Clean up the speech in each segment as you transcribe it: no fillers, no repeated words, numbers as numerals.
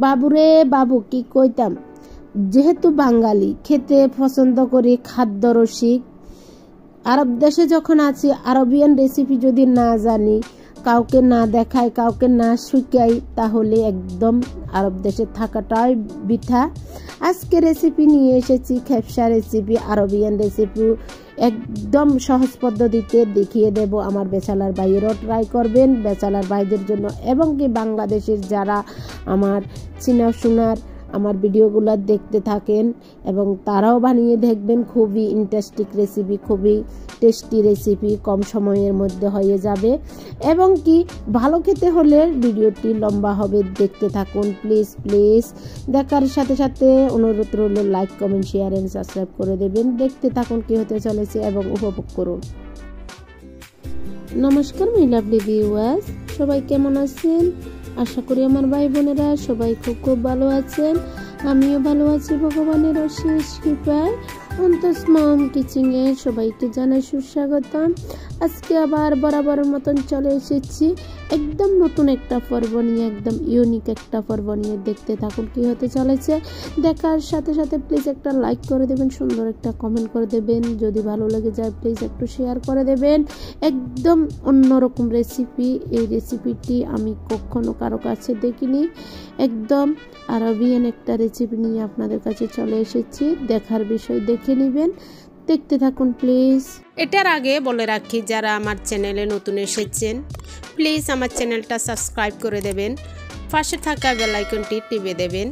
বাবুরে বাবু কি কইতাম, যেহেতু বাঙালি খেতে পছন্দ করি, খাদ্য রসিক, আরব দেশে যখন আছি আরবিয়ান রেসিপি যদি না জানি, কাউকে না দেখাই, কাউকে না শিখাই, তাহলে একদম আরব দেশে থাকাটাই বৃথা। আজকে রেসিপি নিয়ে এসেছি খেপসা রেসিপি, আরবিয়ান রেসিপি, একদম সহজ পদ্ধতিতে দেখিয়ে দেব। আমার বেচালার ভাইয়েরও ট্রাই করবেন, বেচালার ভাইদের জন্য এবং কি বাংলাদেশের যারা আমার চিনাশোনার আমার ভিডিওগুলো দেখতে থাকেন এবং তারাও বানিয়ে দেখবেন। খুবই ইন্টারেস্টিং রেসিপি, খুবই টেস্টি রেসিপি, কম সময়ের মধ্যে হয়ে যাবে এবং কি ভালো খেতে হলে ভিডিওটি লম্বা হবে, দেখতে থাকুন প্লিজ প্লিজ। দেখার সাথে সাথে অনুরোধ রইল like comment share and subscribe করে দেবেন। দেখতে থাকুন কি হতে চলেছে এবং উপভোগ করুন। নমস্কার মাই লাভলি ভিউয়ার্স, সবাই কেমন আছেন? আশা করি আমার ভাই বোনেরা সবাই খুব খুব ভালো আছেন। আমিও ভালো আছি ভগবানের অশেষ কৃপায়। অন্তস মম কিচেনে সবাইকে জানাই সুস্বাগতম। আজকে আবার বরাবরের মতন চলে এসেছি একদম নতুন একটা পর্ব নিয়ে, একদম ইউনিক একটা পর্ব নিয়ে। দেখতে থাকুন কি হতে চলেছে। দেখার সাথে সাথে প্লিজ একটা লাইক করে দেবেন, সুন্দর একটা কমেন্ট করে দেবেন, যদি ভালো লেগে যায় প্লিজ একটু শেয়ার করে দেবেন। একদম অন্যরকম রেসিপি, এই রেসিপিটি আমি কখনো কারো কাছে দেখিনি। একদম আরবিয়ান একটা রেসিপি নিয়ে আপনাদের কাছে চলে এসেছি। দেখার বিষয় দেখে নেবেন, দেখতে থাকুন প্লিজ। এটার আগে বলে রাখি, যারা আমার চ্যানেলে নতুন এসেছেন প্লিজ আমার চ্যানেলটা সাবস্ক্রাইব করে দেবেন, পাশে থাকা বেল আইকনটি টিপে দেবেন।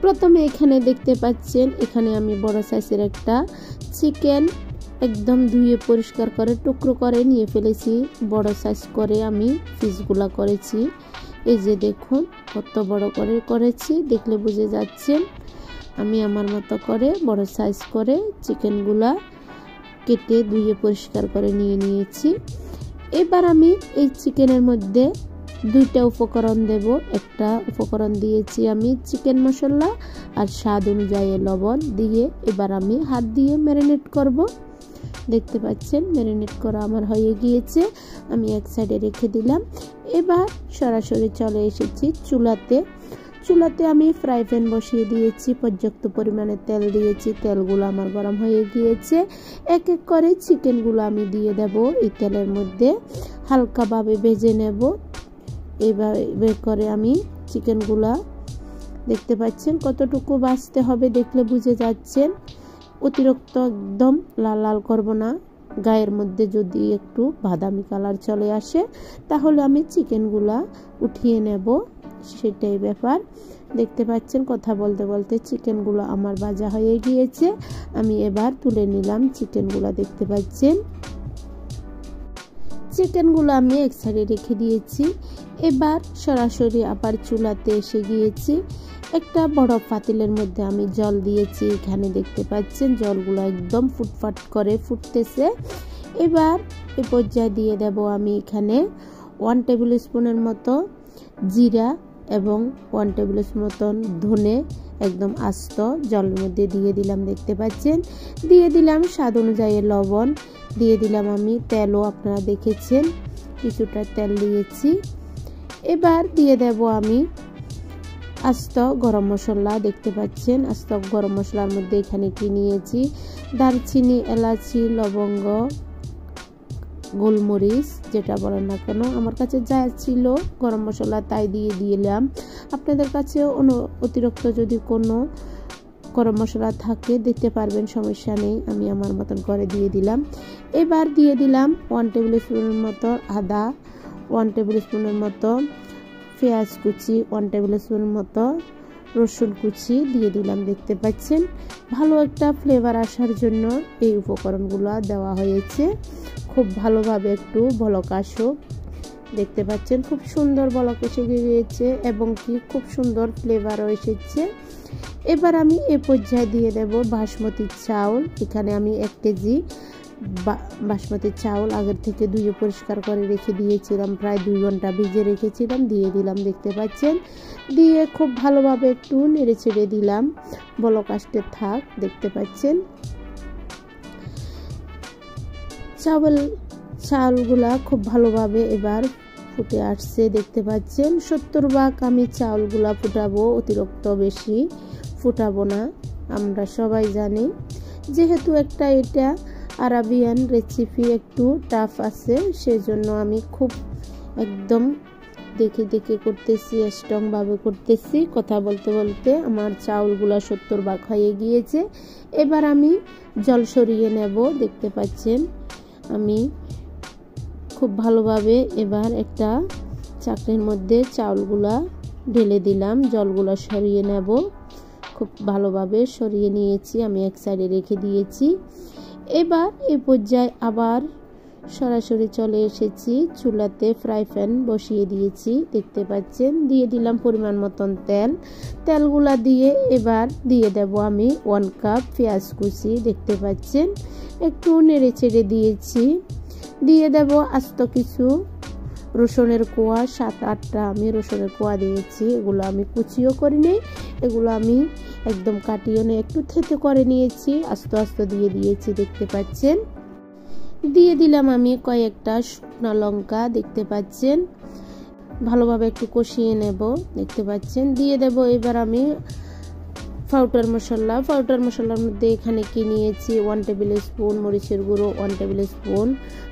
প্রথমে এখানে দেখতে পাচ্ছেন, এখানে আমি বড় সাইজের একটা চিকেন একদম ধুয়ে পরিষ্কার করে টুকরো করে নিয়ে ফেলেছি। বড় সাইজ করে আমি পিসগুলা করেছি। এই যে দেখুন কত বড় করে করেছি, দেখলে বুঝে যাচ্ছেন। আমি আমার মতো করে বড় সাইজ করে চিকেনগুলা কেটে ধুয়ে পরিষ্কার করে নিয়ে নিয়েছি। এবার আমি এই চিকেনের মধ্যে দুইটা উপকরণ দেব। একটা উপকরণ দিয়েছি আমি চিকেন মশলা আর স্বাদ অনুযায়ী লবণ দিয়ে, এবার আমি হাত দিয়ে ম্যারিনেট করব। দেখতে পাচ্ছেন ম্যারিনেট করা আমার হয়ে গিয়েছে, আমি এক সাইডে রেখে দিলাম। এবার সরাসরি চলে এসেছি চুলাতে। চুলাতে আমি ফ্রাই প্যান বসিয়ে দিয়েছি, পর্যাপ্ত পরিমাণে তেল দিয়েছি, তেলগুলো আমার গরম হয়ে গিয়েছে। এক এক করে চিকেনগুলো আমি দিয়ে দেব এই তেলের মধ্যে, হালকাভাবে ভেজে নেব। এইভাবে করে আমি চিকেনগুলা, দেখতে পাচ্ছেন কতটুকু ভাজতে হবে, দেখলে বুঝে যাচ্ছেন। অতিরিক্ত একদম লাল লাল করব না, গায়ের মধ্যে যদি একটু বাদামি কালার চলে আসে তাহলে আমি চিকেনগুলা উঠিয়ে নেব, সেটাই ব্যাপার। দেখতে পাচ্ছেন কথা বলতে বলতে চিকেনগুলো আমার ভাজা হয়ে গিয়েছে। আমি এবার তুলে নিলাম চিকেনগুলো, দেখতে পাচ্ছেন চিকেনগুলো আমি এক সাইডে রেখে দিয়েছি। এবার সরাসরি আবার চুলাতে এসে গিয়েছি। একটা বড় পাতিলের মধ্যে আমি জল দিয়েছি, এখানে দেখতে পাচ্ছেন জলগুলো একদম ফুটফাট করে ফুটতেছে। এবার এই পর্যায়ে দিয়ে দেব আমি এখানে 1 টেবিল স্পুনের মতো জিরা এবং 1 টেবিল স্পুন মতন ধনে একদম আস্ত জলের মধ্যে দিয়ে দিলাম, দেখতে পাচ্ছেন। দিয়ে দিলাম স্বাদ অনুযায়ী লবণ, দিয়ে দিলাম আমি তেলও, আপনারা দেখেছেন কিছুটা তেল দিয়েছি। এবার দিয়ে দেব আমি আস্ত গরম মশলা, দেখতে পাচ্ছেন আস্ত গরম মশলার মধ্যে এখানে কি নিয়েছি, দারচিনি, এলাচি, লবঙ্গ, গোলমরিচ, যেটা বলেন না কেন, আমার কাছে যা ছিল গরম মশলা তাই দিয়ে দিলাম। আপনাদের কাছে অতিরিক্ত যদি কোনো গরম মশলা থাকে দিতে পারবেন, সমস্যা নেই, আমি আমার মতন করে দিয়ে দিলাম। এবার দিয়ে দিলাম 1 টেবিল স্পুনের মতো আদা, 1 টেবিল স্পুনের মতো পেঁয়াজ কুচি, 1 টেবিল স্পুনের মতো রসুন কুচি দিয়ে দিলাম, দেখতে পাচ্ছেন। ভালো একটা ফ্লেভার আসার জন্য এই উপকরণগুলো দেওয়া হয়েছে। খুব ভালোভাবে একটু বলক আসুক, দেখতে পাচ্ছেন খুব সুন্দর বলক এসে গিয়েছে এবং কি খুব সুন্দর ফ্লেভারও এসেছে। এবার আমি এ পর্যায়ে দিয়ে দেব বাসমতি চাউল। এখানে আমি 1 কেজি বাসমতি চাউল আগের থেকে ধুয়ে পরিষ্কার করে রেখে দিয়েছিলাম, প্রায় 2 ঘন্টা ভিজে রেখেছিলাম, দিয়ে দিলাম, দেখতে পাচ্ছেন। দিয়ে খুব ভালোভাবে একটু নেড়ে ছেড়ে দিলাম, বলক আসতে থাক, দেখতে পাচ্ছেন। চাউলগুলা খুব ভালোভাবে এবার ফুটে আসছে দেখতে পাচ্ছেন। 70 ভাগ আমি চাউলগুলা ফুটাবো, অতিরিক্ত বেশি ফুটাবো না। আমরা সবাই জানি যেহেতু এটা আরাবিয়ান রেসিপি একটু টাফ আছে, সেজন্য আমি খুব একদম দেখে দেখে করতেছি, স্ট্রং ভাবে করতেছি। কথা বলতে বলতে আমার চাউলগুলা 70 ভাগ হয়ে গিয়েছে। এবার আমি জল সরিয়ে নেব। দেখতে পাচ্ছেন আমি খুব ভালোভাবে এবার একটা চাকরির মধ্যে চাউলগুলা ঢেলে দিলাম, জলগুলা সরিয়ে নেব। খুব ভালোভাবে সরিয়ে নিয়েছি, আমি এক সাইডে রেখে দিয়েছি। এবার এই পর্যায়ে আবার সরাসরি চলে এসেছি চুলাতে, ফ্রাই প্যান বসিয়ে দিয়েছি। দেখতে পাচ্ছেন দিয়ে দিলাম পরিমাণ মতন তেল। তেলগুলা দিয়ে এবার দিয়ে দেব আমি 1 কাপ পেঁয়াজ কুচি। দেখতে পাচ্ছেন একটু নেড়ে চেড়ে দিয়েছি। দিয়ে দেব আস্ত কিছু রসুনের কোয়া, 7-8টা আমি রসুনের কোয়া দিয়েছি। এগুলো আমি কুচিও করিনি, এগুলো আমি একদম কাটিয়ে নিয়ে একটু থেতে করে নিয়েছি, আস্তে আস্তে দিয়ে দিয়েছি। দেখতে পাচ্ছেন দিয়ে দিলাম আমি কয়েকটা শুকনো লঙ্কা। দেখতে পাচ্ছেন ভালোভাবে একটু কষিয়ে নেব। দেখতে পাচ্ছেন দিয়ে দেব এবার আমি পাউডার মশলা। পাউডার মশলার মধ্যে এখানে কি নিয়েছি 1 টেবিল স্পুন মরিচের গুঁড়ো, 1 টেবিল স্পুন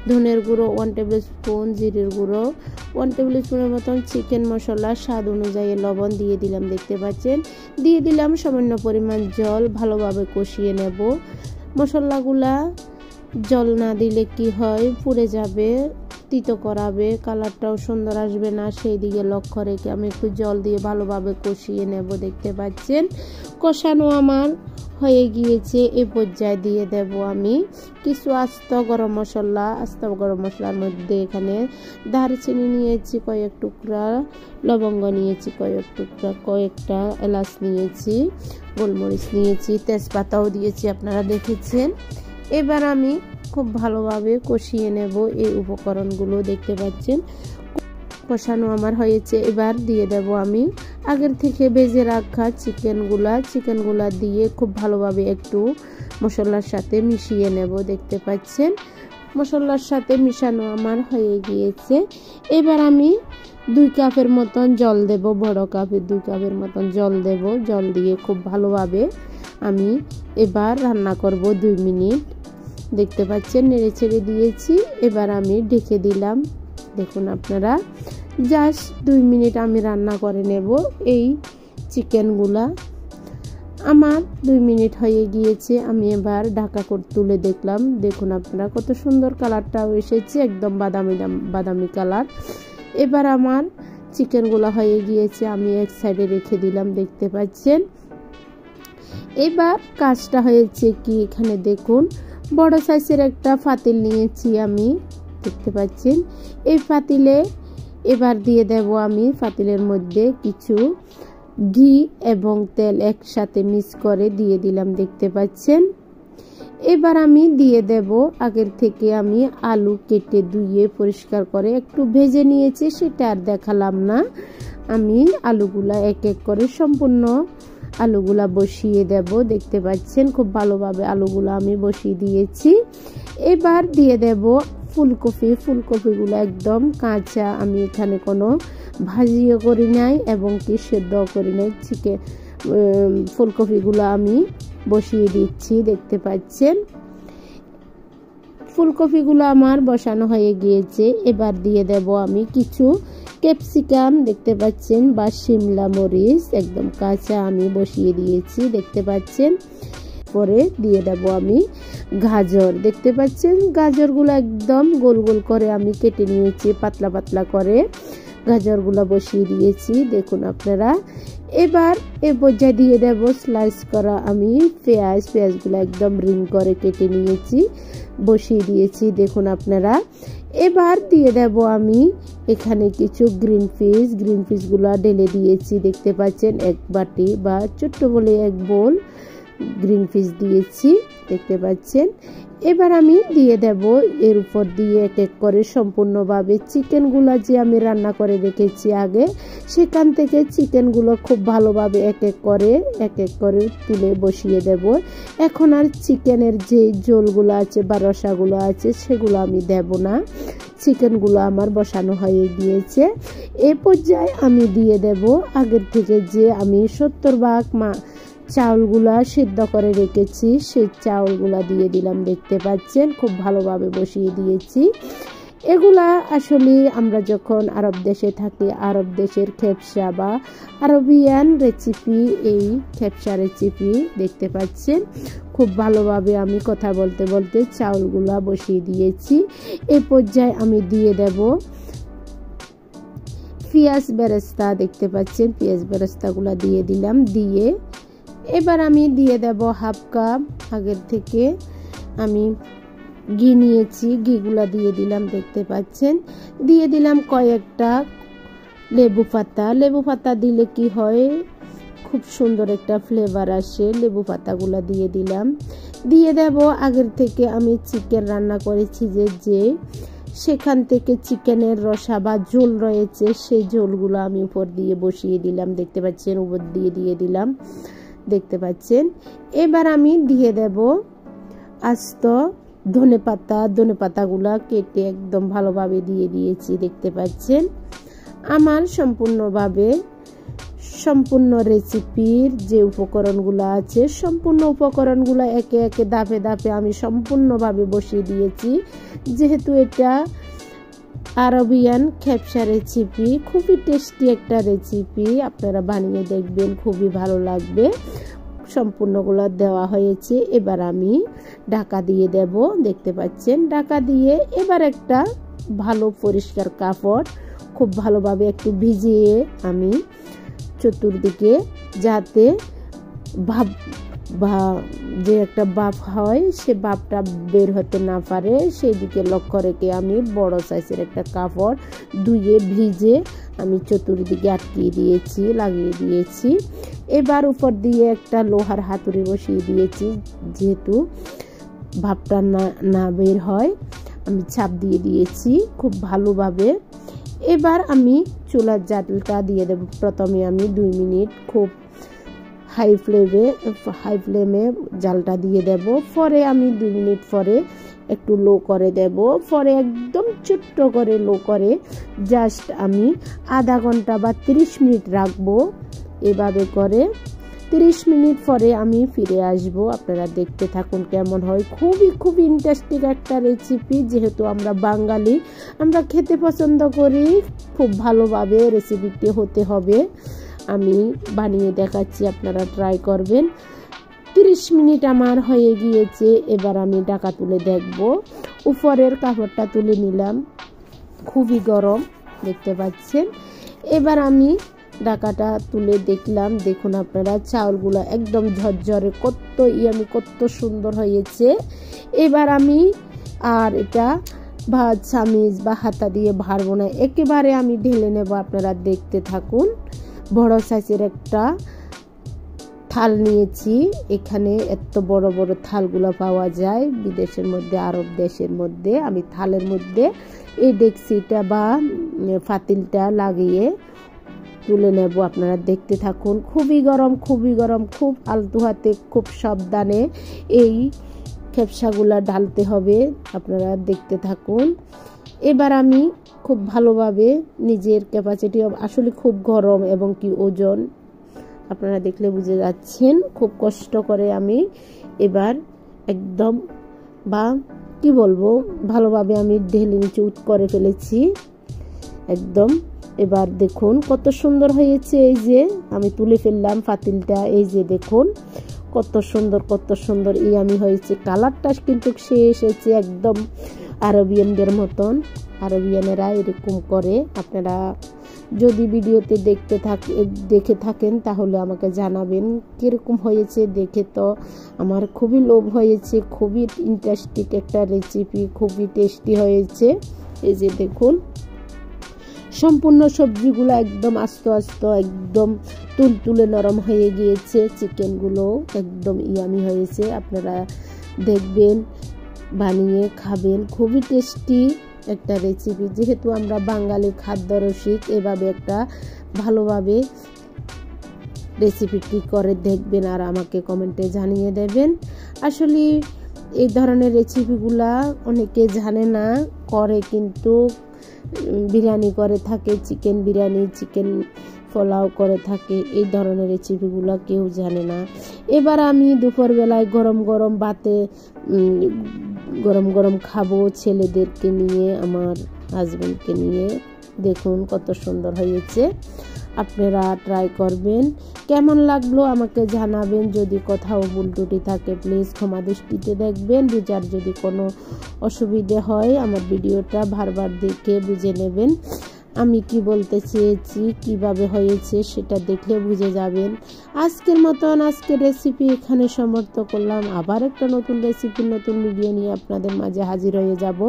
ধনের গুঁড়ো, 1 টেবিল স্পুন জিরের গুঁড়ো, 1 টেবিল স্পুনের মতন চিকেন মশলা, স্বাদ অনুযায়ী লবণ দিয়ে দিলাম। দেখতে পাচ্ছেন দিয়ে দিলাম সামান্য পরিমাণ জল। ভালোভাবে কষিয়ে নেব। মশলাগুলা জল না দিলে কি হয়, পুড়ে যাবে, তিতো করাবে, কালারটাও সুন্দর আসবে না, সেই দিকে লক্ষ্য রেখে আমি একটু জল দিয়ে ভালোভাবে কষিয়ে নেব। দেখতে পাচ্ছেন কষানো আমার হয়ে গিয়েছে। এই পর্যায়ে দিয়ে দেব আমি কিছু আস্ত গরম মশলা। আস্ত গরম মশলার মধ্যে এখানে দারচিনি নিয়েছি কয়েক টুকরা, লবঙ্গ নিয়েছি কয়েক টুকরা, কয়েকটা এলাচ নিয়েছি, গোলমরিচ নিয়েছি, তেজপাতাও দিয়েছি, আপনারা দেখেছেন। এবার আমি খুব ভালোভাবে কষিয়ে নেব এই উপকরণগুলো। দেখতে পাচ্ছেন কষানো আমার হয়েছে। এবার দিয়ে দেব আমি আগের থেকে ভেজে রাখা চিকেনগুলা দিয়ে খুব ভালোভাবে একটু মশলার সাথে মিশিয়ে নেব। দেখতে পাচ্ছেন মশলার সাথে মিশানো আমার হয়ে গিয়েছে। এবার আমি 2 কাপের মতন জল দেব, বড় কাপের 2 কাপের মতন জল দেব। জল দিয়ে খুব ভালোভাবে আমি এবার রান্না করব 2 মিনিট। দেখতে পাচ্ছেন নেড়ে ছেড়ে দিয়েছি। এবার আমি ঢেকে দিলাম। দেখুন আপনারা জাস্ট 2 মিনিট আমি রান্না করে নেব এই চিকেনগুলা। আমার 2 মিনিট হয়ে গিয়েছে। আমি এবার ঢাকা করে তুলে দেখলাম। দেখুন আপনারা কত সুন্দর কালারটাও এসেছে, একদম বাদামি কালার। এবার আমার চিকেনগুলা হয়ে গিয়েছে, আমি এক সাইডে রেখে দিলাম। দেখতে পাচ্ছেন এবার কাজটা হয়েছে কি, এখানে দেখুন বড় সাইজের একটা পাতিল নিয়েছি আমি। দেখতে পাচ্ছেন এই পাতিলে এবার দিয়ে দেব আমি পাতিলের মধ্যে কিছু ঘি এবং তেল একসাথে মিক্স করে দিয়ে দিলাম। দেখতে পাচ্ছেন এবার আমি দিয়ে দেব আগের থেকে আমি আলু কেটে ধুয়ে পরিষ্কার করে একটু ভেজে নিয়েছি, সেটা আর দেখালাম না। আমি আলুগুলা এক এক করে সম্পূর্ণ আলুগুলা বসিয়ে দেব। দেখতে পাচ্ছেন খুব ভালোভাবে আলুগুলা আমি বসিয়ে দিয়েছি। এবার দিয়ে দেব ফুলকপিগুলো একদম কাঁচা, আমি এখানে কোনো ভাজিও করি নাই এবং কি সেদ্ধ করি নাই। ফুলকপিগুলো আমি বসিয়ে দিচ্ছি। দেখতে পাচ্ছেন ফুলকপিগুলো আমার বসানো হয়ে গিয়েছে। এবার দিয়ে দেব আমি কিছু ক্যাপসিকাম, দেখতে পাচ্ছেন, বা শিমলা মরিচ একদম কাঁচা আমি বসিয়ে দিয়েছি। দেখতে পাচ্ছেন পরে দিয়ে দেব আমি গাজর। দেখতে পাচ্ছেন গাজরগুলো একদম গোল গোল করে আমি কেটে নিয়েছি, পাতলা পাতলা করে গাজরগুলো বসিয়ে দিয়েছি। দেখুন আপনারা এবার এ পর্যায়ে দিয়ে দেব স্লাইস করা আমি পেঁয়াজগুলো একদম রিং করে কেটে নিয়েছি, বসিয়ে দিয়েছি। দেখুন আপনারা এবার দিয়ে দেব আমি এখানে কিছু গ্রিন পিসগুলো ঢেলে দিয়েছি। দেখতে পাচ্ছেন এক বাটি বা ছোট্ট বলে এক বোল গ্রিন পিস দিয়েছি, দেখতে পাচ্ছেন। এবার আমি দিয়ে দেব এর উপর দিয়ে এক এক করে সম্পূর্ণভাবে চিকেনগুলো যে আমি রান্না করে রেখেছি আগে, সেখান থেকে চিকেনগুলো খুব ভালোভাবে এক এক করে তুলে বসিয়ে দেব। এখন আর চিকেনের যে ঝোলগুলো আছে বা রসাগুলো আছে সেগুলো আমি দেব না, চিকেনগুলো আমার বসানো হয়ে গিয়েছে। এ পর্যায়ে আমি দিয়ে দেব আগের থেকে যে আমি 70 ভাগ চাউলগুলা সিদ্ধ করে রেখেছি, সেই চাউলগুলা দিয়ে দিলাম, দেখতে পাচ্ছেন। খুব ভালোভাবে বসিয়ে দিয়েছি। এগুলা আসলে আমরা যখন আরব দেশে থাকি, আরব দেশের খেপসা বা আরবিয়ান রেসিপি, এই খেপসা রেসিপি, দেখতে পাচ্ছেন। খুব ভালোভাবে আমি কথা বলতে বলতে চাউলগুলা বসিয়ে দিয়েছি। এই পর্যায়ে আমি দিয়ে দেব পেঁয়াজ বেরেস্তা, দেখতে পাচ্ছেন। পেঁয়াজ বেরেস্তাগুলা দিয়ে দিলাম। দিয়ে এবার আমি দিয়ে দেব হাফ কাপ আগের থেকে আমি ঘি নিয়েছি, ঘিগুলা দিয়ে দিলাম, দেখতে পাচ্ছেন। দিয়ে দিলাম কয়েকটা লেবু পাতা দিলে কি হয়, খুব সুন্দর একটা ফ্লেভার আসে। লেবু পাতাগুলা দিয়ে দিলাম। দিয়ে দেব আগের থেকে আমি চিকেন রান্না করেছি যে সেখান থেকে চিকেনের রসা বা ঝোল রয়েছে, সেই ঝোলগুলো আমি উপর দিয়ে বসিয়ে দিলাম, দেখতে পাচ্ছেন। উপর দিয়ে দিলাম, দেখতে পাচ্ছেন। এবার আমি দিয়ে দেব আস্ত ধনে পাতাগুলা কেটে একদম ভালোভাবে দিয়ে দিয়েছি, দেখতে পাচ্ছেন। আমার সম্পূর্ণ রেসিপির যে উপকরণগুলো আছে, সম্পূর্ণ উপকরণগুলো একে একে ধাপে ধাপে আমি সম্পূর্ণভাবে বসিয়ে দিয়েছি। যেহেতু এটা আরবিয়ান খেপসা রেসিপি, খুবই টেস্টি একটা রেসিপি, আপনারা বানিয়ে দেখবেন, খুবই ভালো লাগবে। সম্পূর্ণগুলো দেওয়া হয়েছে। এবার আমি ঢাকা দিয়ে দেব, দেখতে পাচ্ছেন। ঢাকা দিয়ে এবার একটা ভালো পরিষ্কার কাপড় খুব ভালোভাবে একটু ভিজিয়ে আমি চতুর্দিকে, যাতে যে একটা বাপ হয় সে বাপটা বের হতে না পারে, সেই দিকে লক্ষ্য রেখে আমি বড় সাইজের একটা কাপড় ধুয়ে ভিজে আমি চতুর্দিকে লাগিয়ে দিয়েছি। এবার উপর দিয়ে একটা লোহার হাতুড়ি বসিয়ে দিয়েছি, যেহেতু ভাপটা না বের হয়, আমি চাপ দিয়ে দিয়েছি খুব ভালোভাবে। এবার আমি চুলার জালটা দিয়ে দেব। প্রথমে আমি 2 মিনিট খুব হাই ফ্লেমে জালটা দিয়ে দেব। পরে আমি 2 মিনিট পরে একটু লো করে দেব। পরে একদম ছোট্ট করে লো করে জাস্ট আমি আধা ঘন্টা বা 30 মিনিট রাখবো। এভাবে করে 30 মিনিট পরে আমি ফিরে আসব। আপনারা দেখতে থাকুন কেমন হয়। খুবই ইন্টারেস্টিং একটা রেসিপি। যেহেতু আমরা বাঙালি, আমরা খেতে পছন্দ করি, খুব ভালোভাবে রেসিপিটি হতে হবে। আমি বানিয়ে দেখাচ্ছি, আপনারা ট্রাই করবেন। 30 মিনিট আমার হয়ে গিয়েছে। এবার আমি ঢাকা তুলে দেখব। উপরের কাপড়টা তুলে নিলাম, খুবই গরম, দেখতে পাচ্ছেন। এবার আমি ঢাকাটা তুলে দেখলাম, দেখুন আপনারা চাউলগুলো একদম ঝরঝরে, কত সুন্দর হয়েছে। এবার আমি আর এটা চামিচ বা হাতা দিয়ে ভাড়বো না, একেবারে আমি ঢেলে নেব। আপনারা দেখতে থাকুন। বড় সাইজের একটা থাল নিয়েছি। এখানে এত বড় বড় থালগুলো পাওয়া যায় বিদেশের মধ্যে, আরব দেশের মধ্যে। আমি থালের মধ্যে এই ডেকচিটা বা পাতিলটা লাগিয়ে তুলে নেব। আপনারা দেখতে থাকুন। খুবই গরম, খুব আলতু হাতে, খুব সাবধানে এই খেপসাগুলা ঢালতে হবে। আপনারা দেখতে থাকুন। এবার আমি খুব ভালোভাবে নিজের ক্যাপাসিটি, আসলে খুব গরম এবং কি ওজন, আপনারা দেখলে বুঝে যাচ্ছেন। খুব কষ্ট করে আমি এবার একদম কি বলবো, ভালোভাবে আমি ঢেলে নিচে করে ফেলেছি একদম। এবার দেখুন কত সুন্দর হয়েছে। এই যে আমি তুলে ফেললাম পাতিলটা, এই যে দেখুন কত সুন্দর ইয়ামি হয়েছে। কালারটা কিন্তু সে এসেছে একদম আরবিয়ানদের মতন। আরবিয়ানেরা এরকম করে। আপনারা যদি ভিডিওতে দেখে থাকেন তাহলে আমাকে জানাবেন কিরকম হয়েছে। দেখে তো আমার খুবই লোভ হয়েছে। খুবই ইন্টারেস্টিং একটা রেসিপি, খুবই টেস্টি হয়েছে। এই যে দেখুন সম্পূর্ণ সবজিগুলো একদম আস্ত আস্ত একদম তুলতুলে নরম হয়ে গিয়েছে, চিকেনগুলো একদম ইয়ামি হয়েছে। আপনারা দেখবেন, বানিয়ে খাবেন, খুবই টেস্টি একটা রেসিপি। যেহেতু আমরা বাঙালি খাদ্য রসিক, এভাবে একটা ভালোভাবে রেসিপিটি করে দেখবেন আর আমাকে কমেন্টে জানিয়ে দেবেন। আসলে এই ধরনের রেসিপিগুলা অনেকে জানে না, করে কিন্তু বিরিয়ানি করে থাকে, চিকেন বিরিয়ানি, চিকেন পোলাও করে থাকে, এই ধরনের রেসিপিগুলো কেউ জানে না। এবার আমি দুপুরবেলায় গরম গরম ভাতে গরম গরম খাবো ছেলেদেরকে নিয়ে, আমার হাজবেন্ডকে নিয়ে। দেখুন কত সুন্দর হয়েছে, আপনারা ট্রাই করবেন। কেমন লাগলো আমাকে জানাবেন, যদি কোথাও ভুল ত্রুটি থাকে প্লিজ ক্ষমা দৃষ্টিতে দেখবেন। বুঝার যদি কোনো অসুবিধে হয় আমার ভিডিওটা বারবার দেখে বুঝে নেবেন আমি কি বলতে চেয়েছি, কিভাবে হয়েছে সেটা দেখলে বুঝে যাবেন। আজকের মতন আজকের রেসিপি এখানে সমাপ্ত করলাম। আবার একটা নতুন রেসিপি, নতুন ভিডিও নিয়ে আপনাদের মাঝে হাজির হয়ে যাব।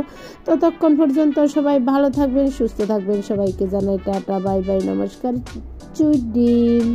ততক্ষণ পর্যন্ত সবাই ভালো থাকবেন, সুস্থ থাকবেন। সবাইকে জানাই টাটা, বাই বাই, নমস্কার, চুই ডিম।